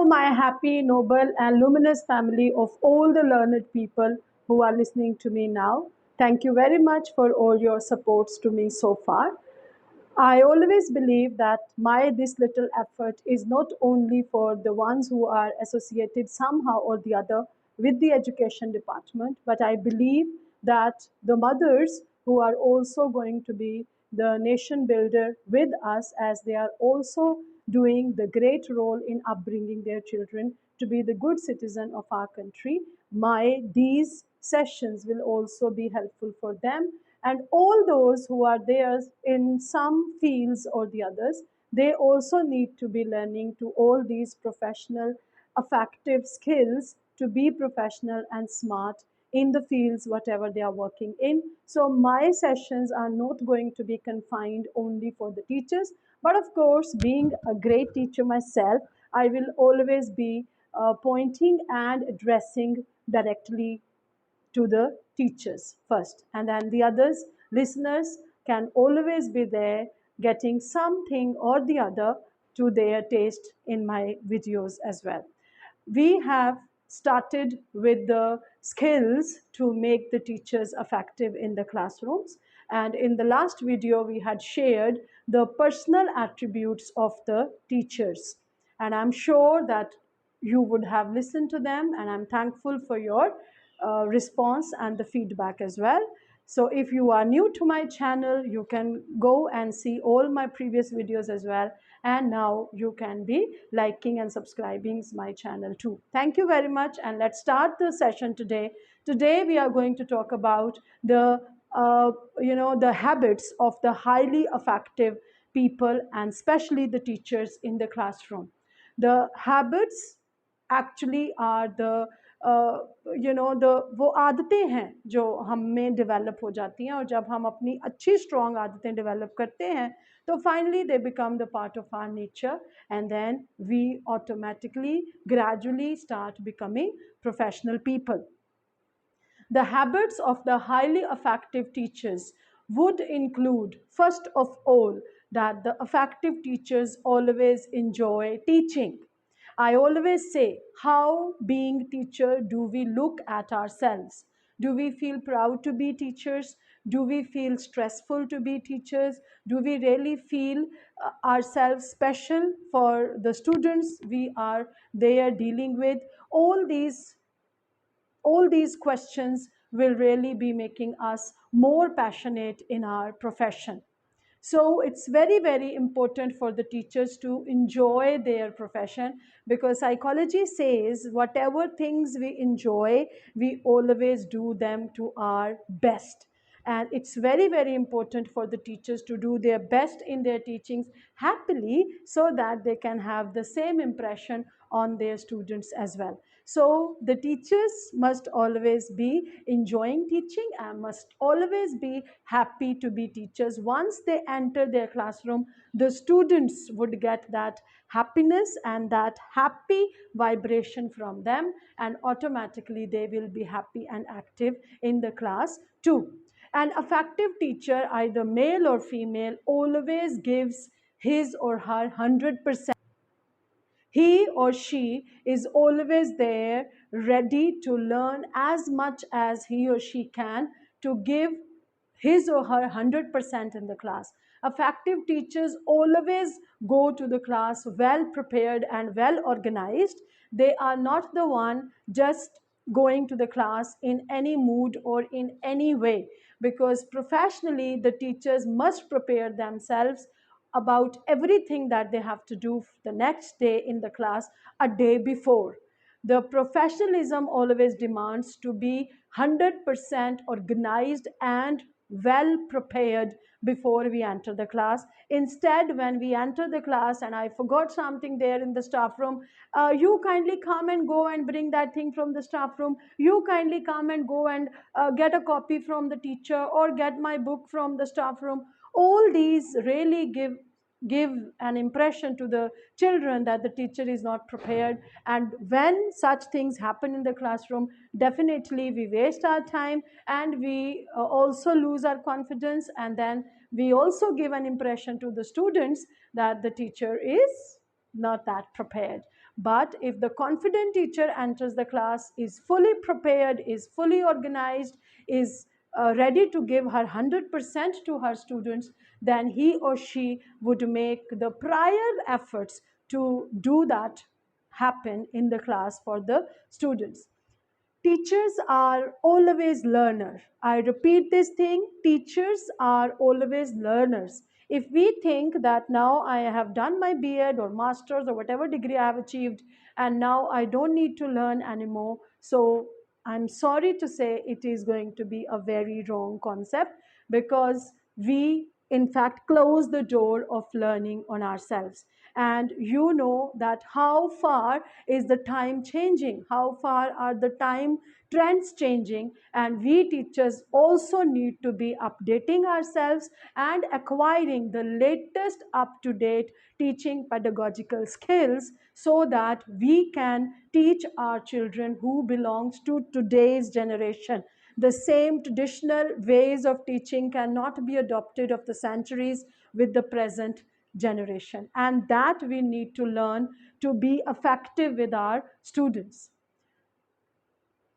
my happy, noble, and luminous family of all the learned people who are listening to me now. Thank you very much for all your supports to me so far. I always believe that my this little effort is not only for the ones who are associated somehow or the other with the education department, but I believe that the mothers who are also going to be the nation builder with us, as they are also doing the great role in upbringing their children to be the good citizen of our country. My these sessions will also be helpful for them, and all those who are there in some fields or the others, they also need to be learning to all these professional effective skills to be professional and smart in the fields whatever they are working in. So my sessions are not going to be confined only for the teachers, but of course, being a great teacher myself, I will always be pointing and addressing directly to the teachers first, and then the others listeners can always be there getting something or the other to their taste in my videos as well. We have started with the skills to make the teachers effective in the classrooms, and in the last video we had shared the personal attributes of the teachers, and I'm sure that you would have listened to them, and I'm thankful for your response and the feedback as well. So if you are new to my channel, you can go and see all my previous videos as well, and now you can be liking and subscribing my channel too. Thank you very much, and let's start the session today. Today we are going to talk about the habits of the highly effective people, and especially the teachers in the classroom. The habits actually are the the वो आदतें हैं जो हम में develop हो जाती हैं, और जब हम अपनी अच्छी स्ट्रॉन्ग आदतें डेवलप करते हैं तो finally they become the part of our nature, and then we automatically gradually start becoming professional people. The habits of the highly effective teachers would include, first of all, that the effective teachers always enjoy teaching. I always say, how being teacher do we look at ourselves? Do we feel proud to be teachers? Do we feel stressful to be teachers? Do we really feel ourselves special for the students we are there dealing with? All these questions will really be making us more passionate in our profession. So it's very, very important for the teachers to enjoy their profession, because psychology says whatever things we enjoy, we always do them to our best. And it's very, very important for the teachers to do their best in their teachings happily, so that they can have the same impression on their students as well. So the teachers must always be enjoying teaching and must always be happy to be teachers. Once they enter their classroom, the students would get that happiness and that happy vibration from them, and automatically they will be happy and active in the class too. An effective teacher, either male or female, always gives his or her 100%. He or she is always there, ready to learn as much as he or she can, to give his or her 100% in the class. Effective teachers always go to the class well prepared and well organized. They are not the one just going to the class in any mood or in any way, because professionally the teachers must prepare themselves about everything that they have to do the next day in the class a day before. The professionalism always demands to be 100% organized and well prepared before we enter the class. Instead, when we enter the class and I forgot something there in the staff room, you kindly come and go and bring that thing from the staff room. You kindly come and go and get a copy from the teacher, or get my book from the staff room. All these really give an impression to the children that the teacher is not prepared, and when such things happen in the classroom, definitely we waste our time, and we also lose our confidence, and then we also give an impression to the students that the teacher is not that prepared. But if the confident teacher enters the class, is fully prepared, is fully organized, is ready to give her 100% to her students, then he or she would make the prior efforts to do that happen in the class for the students. Teachers are always learner. I repeat this thing, teachers are always learners. If we think that now I have done my B.Ed or master's or whatever degree I have achieved, and now I don't need to learn anymore, so I'm sorry to say it is going to be a very wrong concept, because we in fact close the door of learning on ourselves. And you know that how far is the time changing, how far are the time trends changing, and we teachers also need to be updating ourselves and acquiring the latest up to date teaching pedagogical skills, so that we can teach our children who belongs to today's generation. The same traditional ways of teaching cannot be adopted of the centuries with the present generation, and that we need to learn to be effective with our students.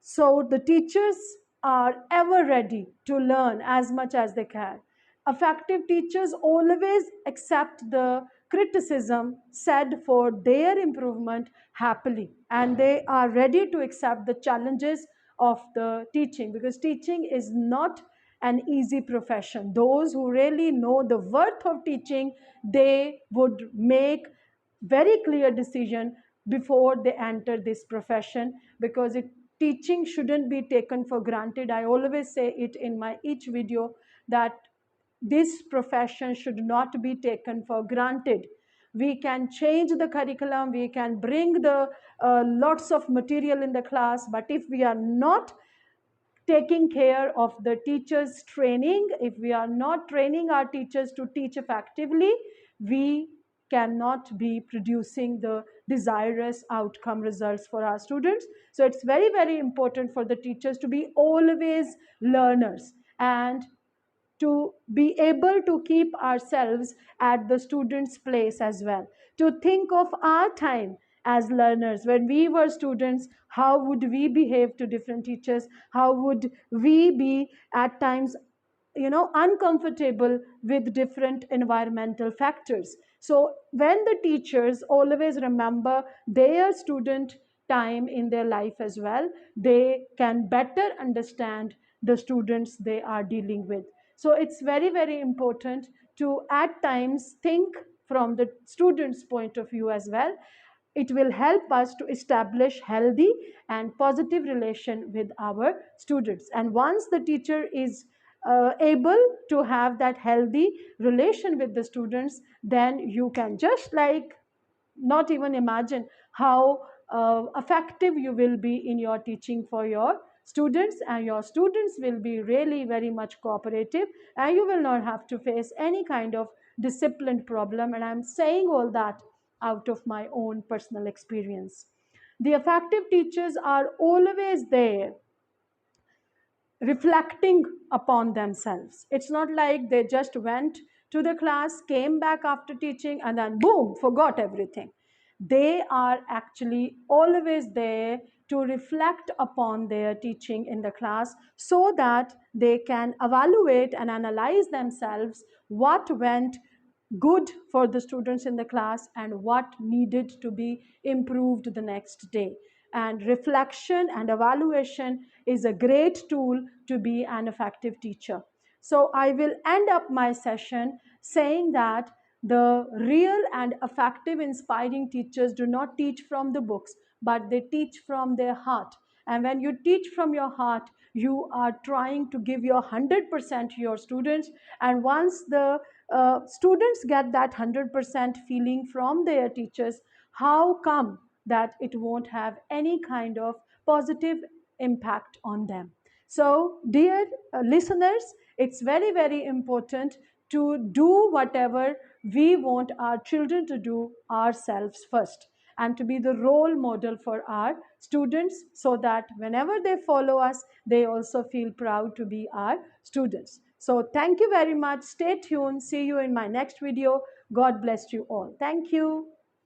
So the teachers are ever ready to learn as much as they can. Effective teachers always accept the criticism said for their improvement happily, and they are ready to accept the challenges of the teaching, because teaching is not an easy profession. Those who really know the worth of teaching, they would make very clear decision before they enter this profession, because teaching shouldn't be taken for granted. I always say it in my each video that this profession should not be taken for granted. We can change the curriculum, we can bring the lots of material in the class, but if we are not taking care of the teachers training, if we are not training our teachers to teach effectively, we cannot be producing the desirous outcome results for our students. So it's very, very important for the teachers to be always learners, and to be able to keep ourselves at the student's place as well, to think of our time as learners. When we were students, how would we behave to different teachers, how would we be at times uncomfortable with different environmental factors. So when the teachers always remember their student time in their life as well, they can better understand the students they are dealing with. So it's very, very important to at times think from the student's point of view as well. It will help us to establish healthy and positive relation with our students. And once the teacher is able to have that healthy relation with the students, then you can just like not even imagine how effective you will be in your teaching for your students, and your students will be really very much cooperative, and you will not have to face any kind of discipline problem. And I'm saying all that out of my own personal experience. The effective teachers are always there reflecting upon themselves. It's not like they just went to the class, came back after teaching, and then boom, forgot everything. They are actually always there to reflect upon their teaching in the class, so that they can evaluate and analyze themselves what went good for the students in the class and what needed to be improved the next day. And reflection and evaluation is a great tool to be an effective teacher. So I will end up my session saying that the real and effective inspiring teachers do not teach from the books, but they teach from their heart. And when you teach from your heart, you are trying to give your 100% to your students. And once the students get that 100% feeling from their teachers, how come that it won't have any kind of positive impact on them? So, dear listeners, it's very, very important to do whatever we want our children to do ourselves first, and to be the role model for our students, so that whenever they follow us, they also feel proud to be our students. So thank you very much. Stay tuned. See you in my next video. God bless you all. Thank you.